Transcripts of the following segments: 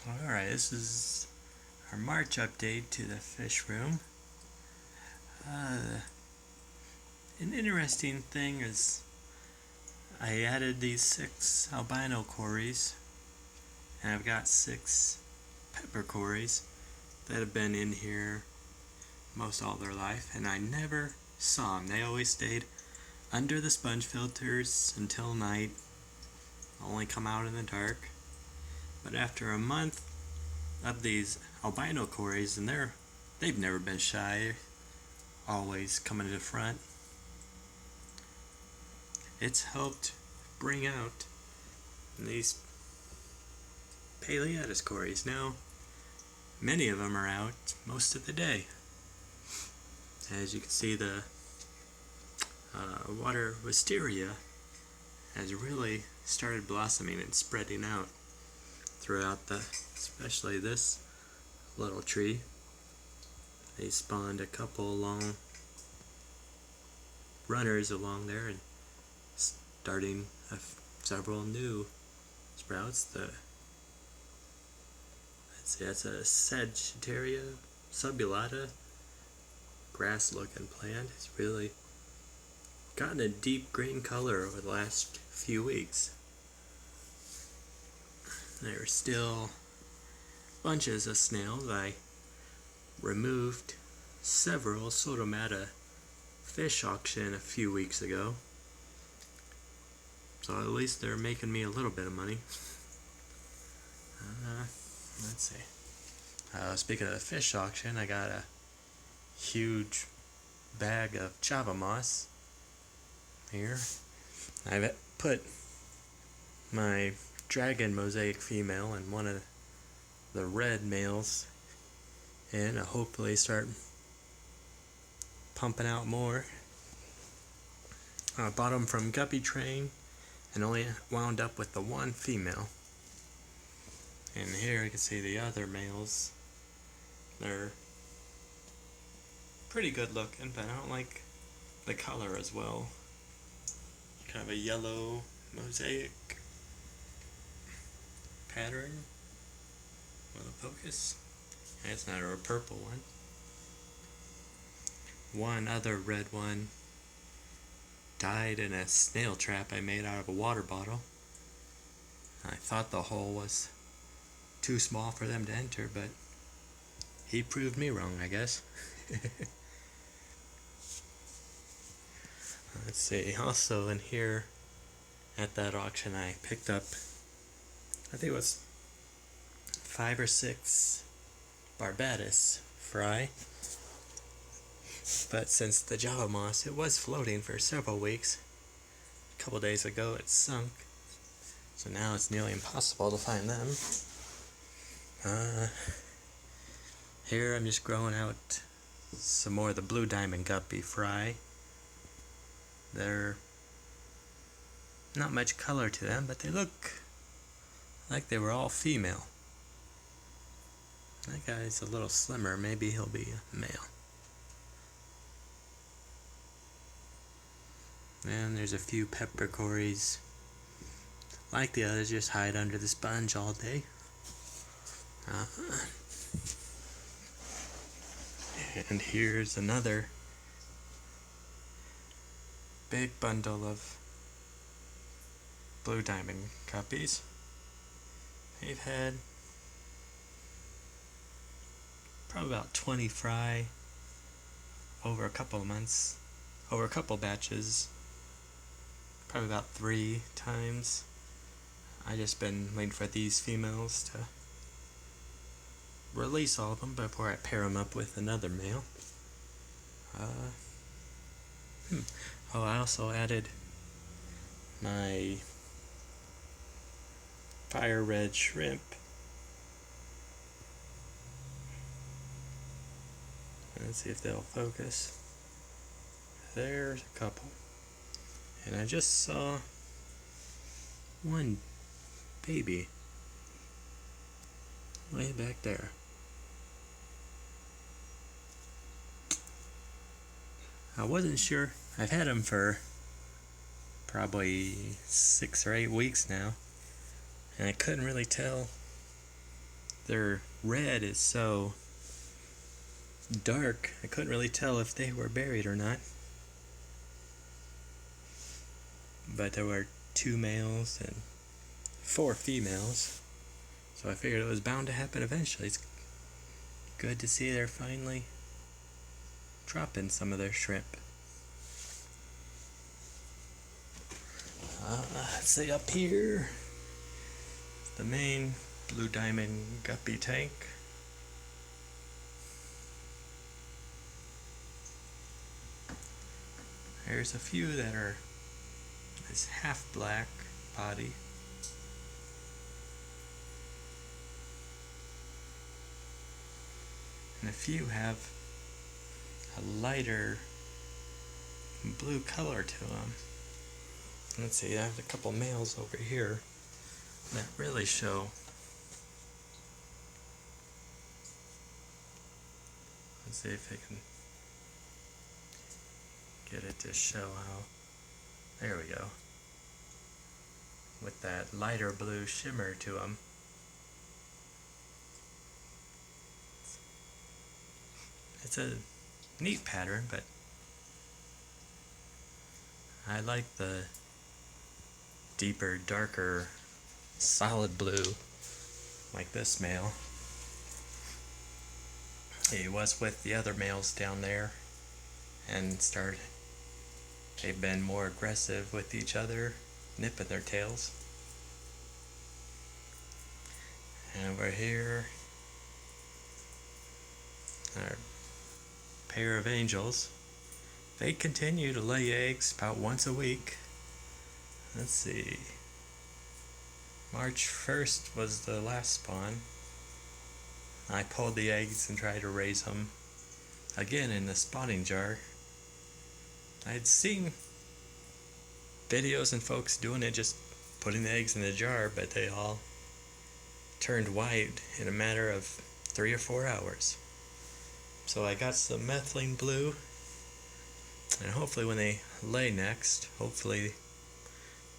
Alright, this is our March update to the fish room. An interesting thing is I added these 6 albino cories, and I've got 6 pepper cories that have been in here most all their life, and I never saw them. They always stayed under the sponge filters until night, only come out in the dark. But after a month of these albino cories, and they've never been shy, always coming to the front. It's helped bring out these Paleatus cories. Now, many of them are out most of the day. As you can see, the water wisteria has really started blossoming and spreading out throughout especially this little tree. They spawned a couple long runners along there and starting several new sprouts. Let's see, that's a Sagittaria subulata grass looking plant. It's really gotten a deep green color over the last few weeks. There are still bunches of snails. I removed several Sotomata fish auction a few weeks ago, so at least they're making me a little bit of money. Let's see. Speaking of the fish auction, I got a huge bag of Java moss here. I've put my dragon mosaic female and one of the red males in. I'll hopefully start pumping out more. I bought them from Guppy Train and only wound up with the one female. And here you can see the other males. They're pretty good looking, but I don't like the color as well. Kind of a yellow mosaic pattern with a focus. And it's not a purple one. One other red one died in a snail trap I made out of a water bottle. I thought the hole was too small for them to enter, but he proved me wrong, I guess. Let's see, also in here at that auction I picked up, I think it was 5 or 6 Barbatus fry. But since the Java moss, it was floating for several weeks. A couple days ago it sunk, so now it's nearly impossible to find them. Here I'm just growing out some more of the blue diamond guppy fry. They're not much color to them, but they look like they were all female. That guy's a little slimmer, maybe he'll be a male. And there's a few pepper cories. Like the others, just hide under the sponge all day. And here's another big bundle of blue diamond guppies. They've had probably about 20 fry over a couple of months, over a couple batches, probably about 3 times. I just been waiting for these females to release all of them before I pair them up with another male. Oh, I also added my fire red shrimp. Let's see if they'll focus. There's a couple. And I just saw one baby way back there. I wasn't sure. I've had them for probably 6 or 8 weeks now, and I couldn't really tell their red is so dark, I couldn't really tell if they were buried or not. But there were 2 males and 4 females, so I figured it was bound to happen eventually. It's good to see they're finally dropping some of their shrimp. Let's see, up here, the main blue diamond guppy tank. There's a few that are this half black body. And a few have a lighter blue color to them. Let's see, I have a couple males over here that really show. Let's see if I can get it to show how. There we go. With that lighter blue shimmer to them. It's a neat pattern, but I like the deeper, darker, solid blue, like this male. He was with the other males down there, and they've been more aggressive with each other, nipping their tails. And over here, our pair of angels. They continue to lay eggs about once a week. Let's see. March 1st was the last spawn. I pulled the eggs and tried to raise them again in the spawning jar. I'd seen videos and folks doing it, just putting the eggs in the jar, but they all turned white in a matter of 3 or 4 hours. So I got some methylene blue, and hopefully when they lay next,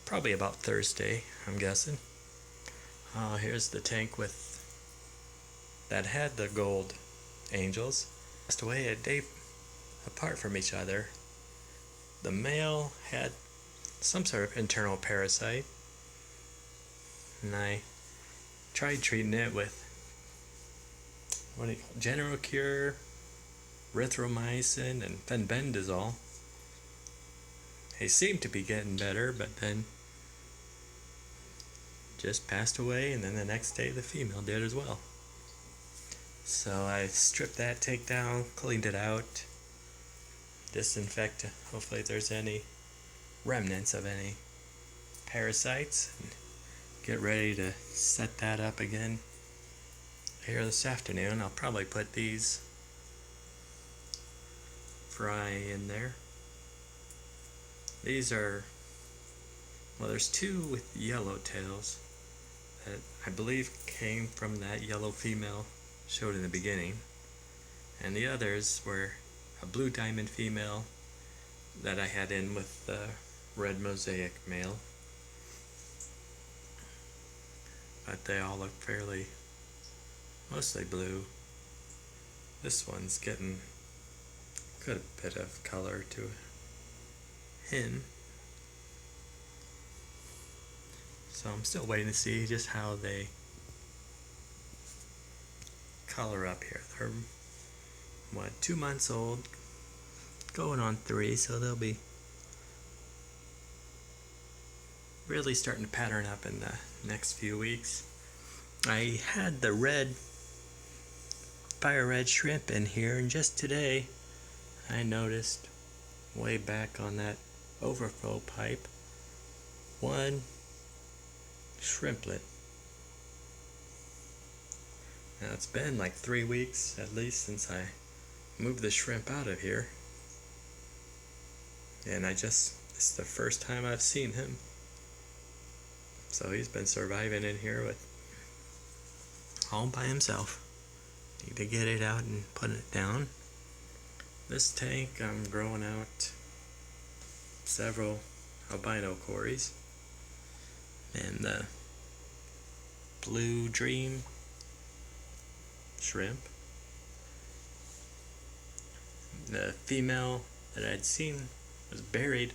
probably about Thursday, I'm guessing. Here's the tank that had the gold angels. Passed away a day apart from each other. The male had some sort of internal parasite, and I tried treating it with General Cure, erythromycin, and fenbendazole. He seemed to be getting better, but then just passed away, and then the next day the female did as well. So I stripped that tank down, cleaned it out, disinfect, hopefully if there's any remnants of any parasites, and get ready to set that up again here this afternoon. I'll probably put these fry in there. These are, there's 2 with yellow tails that I believe came from that yellow female showed in the beginning, and the others were a blue diamond female that I had in with the red mosaic male. But they all look mostly blue. This one's getting a bit of color to him. So I'm still waiting to see just how they color up here. They're 2 months old, going on 3, so they'll be really starting to pattern up in the next few weeks. I had the fire red shrimp in here, and just today I noticed way back on that overflow pipe 1 shrimplet. Now it's been like 3 weeks at least since I moved the shrimp out of here, and it's the first time I've seen him. So he's been surviving in here all by himself. Need to get it out and put it down. This tank, I'm growing out several albino cories, and the blue dream shrimp. The female that I'd seen was buried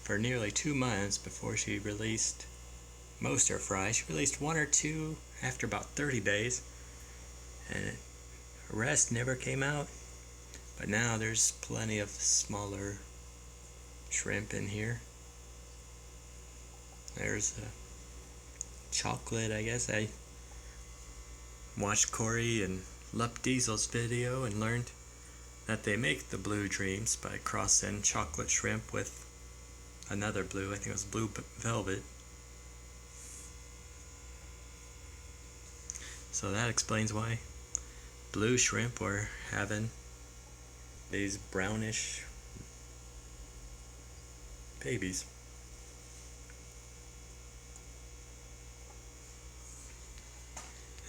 for nearly 2 months before she released most of her fry. She released 1 or 2 after about 30 days, and the rest never came out. But now there's plenty of smaller shrimp in here. There's a chocolate, I guess. I watched Corey and Lup Diesel's video and learned that they make the blue dreams by crossing chocolate shrimp with another blue. I think it was blue velvet. So that explains why blue shrimp were having these brownish babies.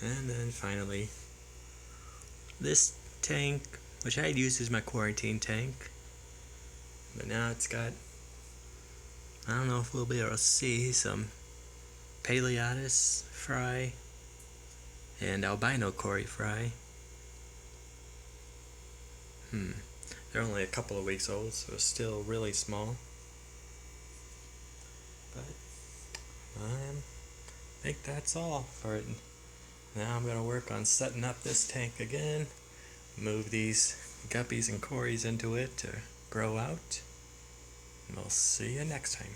And then finally, this tank, which I had used as my quarantine tank, but now it's got, I don't know if we'll be able to see, some Paleatus fry and albino Cory fry. They're only a couple of weeks old, so it's still really small. But I think that's all for it. Now I'm going to work on setting up this tank again, move these guppies and Corys into it to grow out. We'll see you next time.